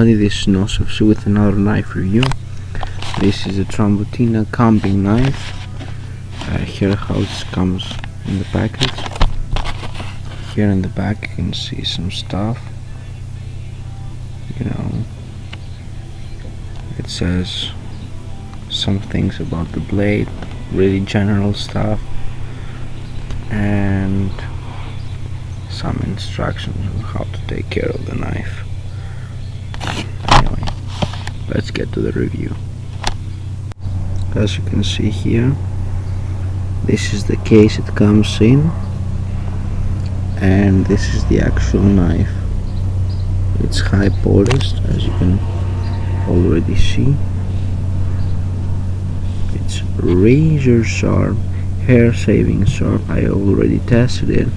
everybody, this is Nosfctech with another knife review. This is a Tramontina camping knife. Here how it comes in the package. Here in the back you can see some stuff. It says some things about the blade, really general stuff, and some instructions on how to take care of the knife. Anyway, let's get to the review. As you can see here, this is the case it comes in, and this is the actual knife. It's high polished, as you can already see. It's razor sharp, hair saving sharp. I already tested it.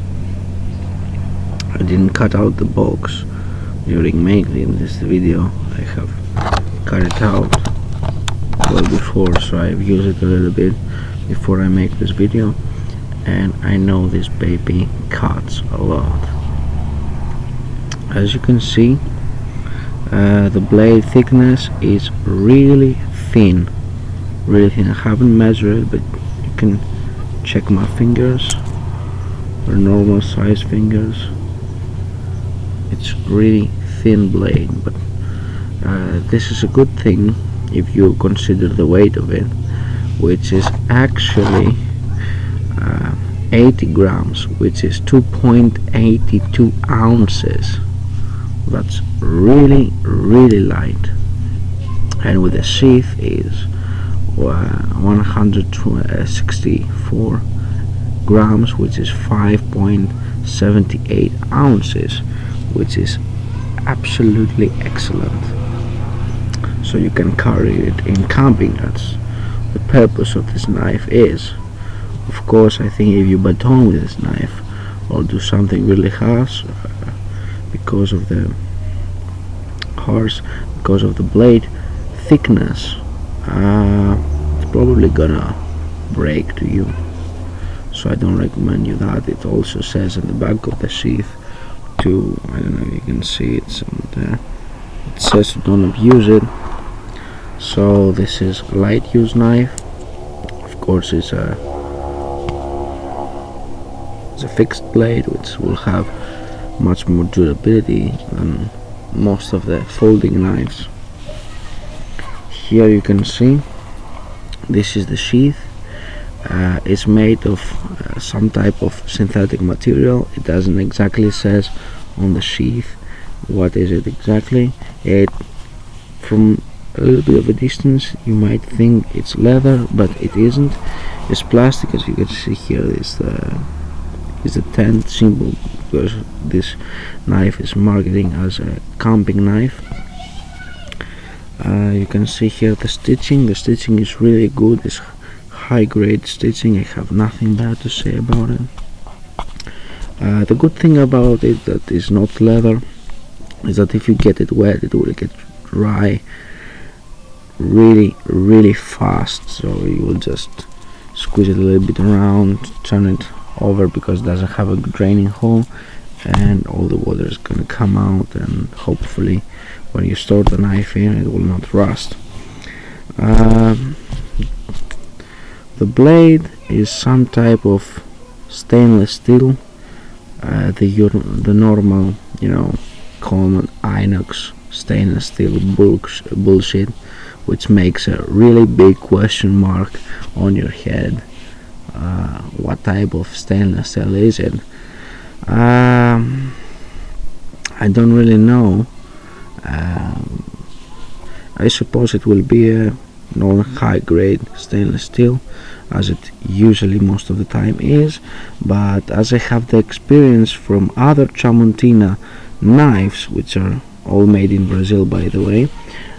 I didn't cut out the box during making this video. I have cut it out well before, so I've used it a little bit before I make this video, and I know this baby cuts a lot. As you can see, the blade thickness is really thin. I haven't measured it, but you can check my fingers. They're normal size fingers. It's really thin blade, but this is a good thing if you consider the weight of it, which is actually 80 grams, which is 2.82 ounces. That's really light, and with the sheath is 164 grams, which is 5.78 ounces, which is absolutely excellent. So you can carry it in camping. That's the purpose of this knife is. Of course, I think if you baton with this knife or do something really harsh, because of the blade thickness, it's probably gonna break to you. So I don't recommend you that. It also says in the back of the sheath to, I don't know if you can see it, it says to don't abuse it. So this is a light use knife. Of course, it's a fixed blade, which will have much more durability than most of the folding knives. Here you can see this is the sheath. It's made of some type of synthetic material. It doesn't exactly says on the sheath what is it exactly. From a little bit of a distance you might think it's leather, but it isn't. It's plastic. As you can see here is the tent symbol, because this knife is marketing as a camping knife. You can see here the stitching. The stitching is really good. It's high grade stitching. I have nothing bad to say about it. The good thing about it that is not leather is that if you get it wet, it will get dry really fast. So you will just squeeze it a little bit around, turn it over, because it doesn't have a draining hole, and all the water is going to come out, and hopefully when you store the knife in, it will not rust. The blade is some type of stainless steel, the normal, common inox stainless steel bullshit, which makes a really big question mark on your head. What type of stainless steel is it? I don't really know. I suppose it will be a non-high grade stainless steel, as it usually most of the time is, but as I have the experience from other Tramontina knives, which are all made in Brazil, by the way,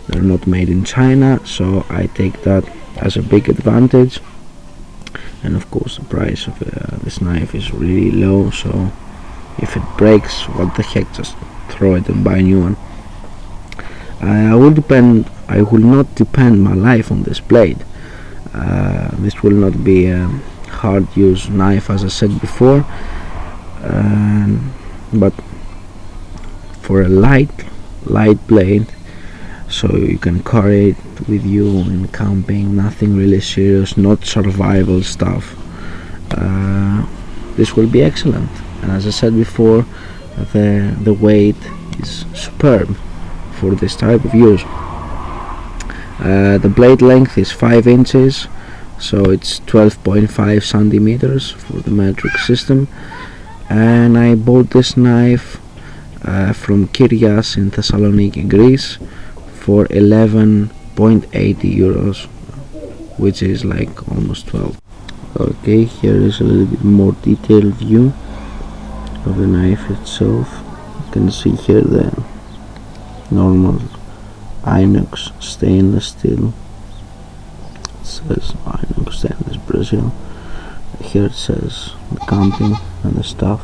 they're not made in China, so I take that as a big advantage. And of course the price of this knife is really low, so if it breaks, what the heck, just throw it and buy a new one. I will not depend my life on this blade. This will not be a hard use knife, as I said before, but for a light blade, so you can carry it with you in camping. Nothing really serious, not survival stuff. This will be excellent, and as I said before, the weight is superb for this type of use. The blade length is 5 inches, so it's 12.5 centimeters for the metric system, and I bought this knife from Kyrias in Thessaloniki, Greece, for 11.80 euros, which is like almost 12. Okay, here is a little bit more detailed view of the knife itself. You can see here the normal inox stainless steel. It says inox stainless Brazil. Here it says the camping and the stuff.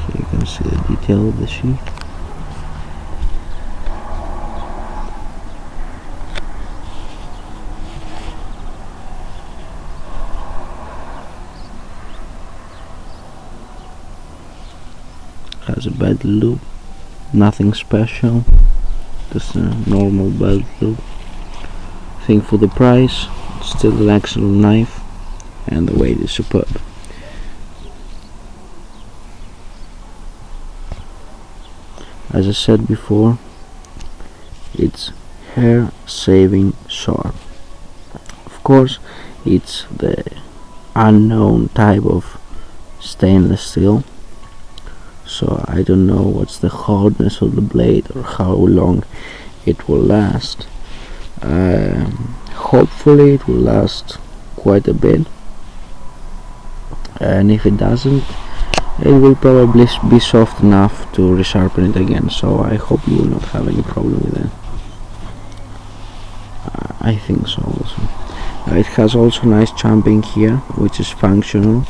So you can see the detail of the sheath. Has a belt loop, nothing special, just a normal belt loop. I think for the price, it's still an excellent knife, and the weight is superb. As I said before, it's hair saving sharp. Of course, it's the unknown type of stainless steel, so I don't know what's the hardness of the blade or how long it will last. Hopefully it will last quite a bit, and if it doesn't, it will probably be soft enough to resharpen it again, so I hope you will not have any problem with it. I think so also. It has also nice champing here, which is functional.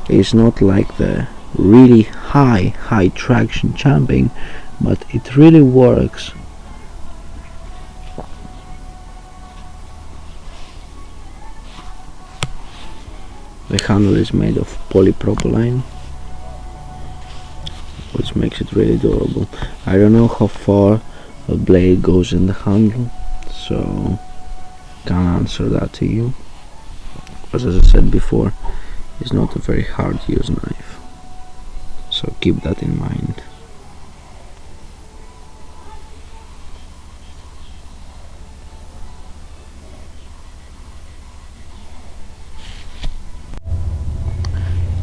It's not like the really high traction champing, but it really works. The handle is made of polypropylene, which makes it really durable. I don't know how far the blade goes in the handle, so can't answer that to you, but as I said before, it's not a very hard to use knife, so keep that in mind.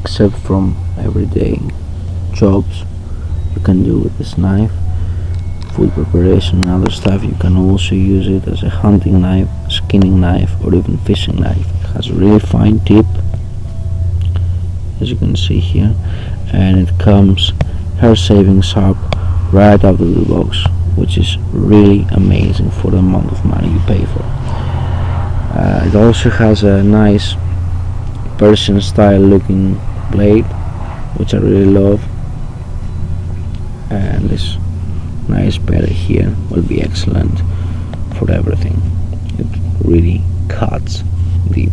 Except from everyday jobs you can do with this knife, food preparation and other stuff, you can also use it as a hunting knife, skinning knife, or even fishing knife. It has a really fine tip, as you can see here, and it comes hair saving sharp right out of the box, which is really amazing for the amount of money you pay for. It also has a nice Persian style looking blade, which I really love, and this nice belly here will be excellent for everything. It really cuts deep.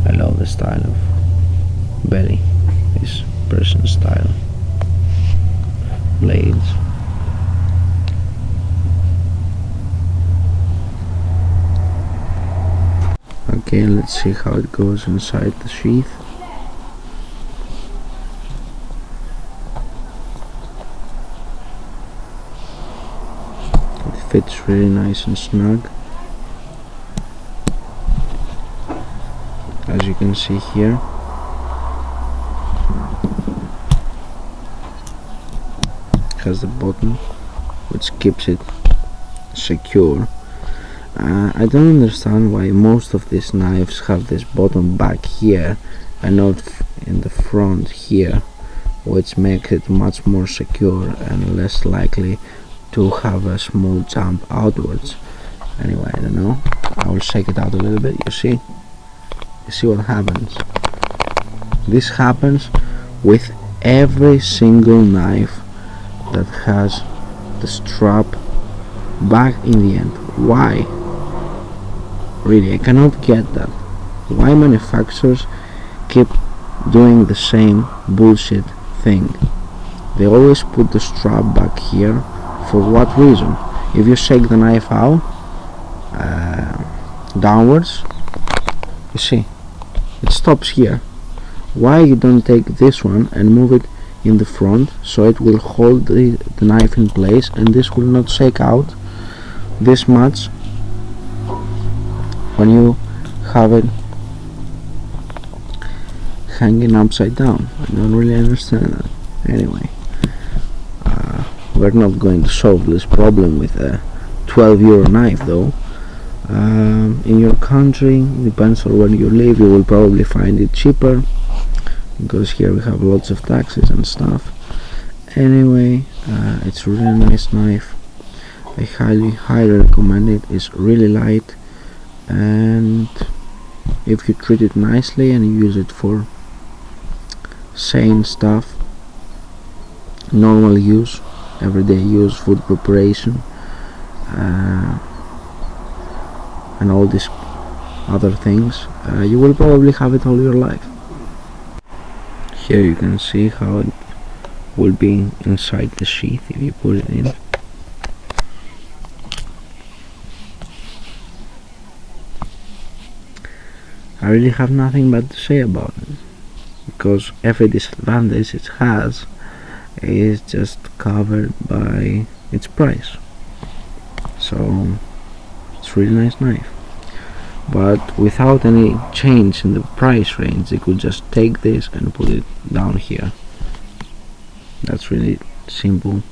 I love the style of belly, this Persian style blades. Okay, let's see how it goes inside the sheath. It fits really nice and snug, as you can see here. It has the button which keeps it secure. I don't understand why most of these knives have this bottom back here and not in the front here, which makes it much more secure and less likely to have a small jump outwards. Anyway, I don't know, I will shake it out a little bit. You see what happens. This happens with every single knife that has the strap back in the end. Why? Really, I cannot get that. Why manufacturers keep doing the same bullshit thing? they always put the strap back here. For what reason? If you shake the knife out downwards, you see it stops here. Why you don't take this one and move it in the front, so it will hold the knife in place, and this will not shake out this much when you have it hanging upside down? I don't really understand that. Anyway, we're not going to solve this problem with a 12 euro knife though. In your country, depends on where you live, you will probably find it cheaper, because here we have lots of taxes and stuff. Anyway, it's a really nice knife. I highly recommend it. It's really light, and if you treat it nicely and you use it for sane stuff, normal use, everyday use, food preparation, and all these other things, you will probably have it all your life. Here you can see how it will be inside the sheath if you put it in. I really have nothing bad to say about it, because every disadvantage it has is just covered by its price. So it's a really nice knife, but without any change in the price range, they could just take this and put it down here. That's really simple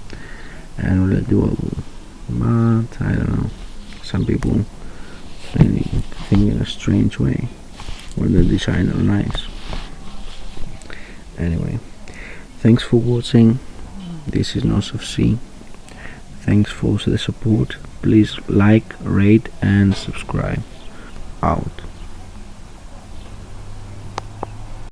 and really doable, but I don't know, some people really think in a strange way when they design their knives. Anyway, thanks for watching. This is Nosfctech. Thanks for the support. Please like, rate and subscribe. Out.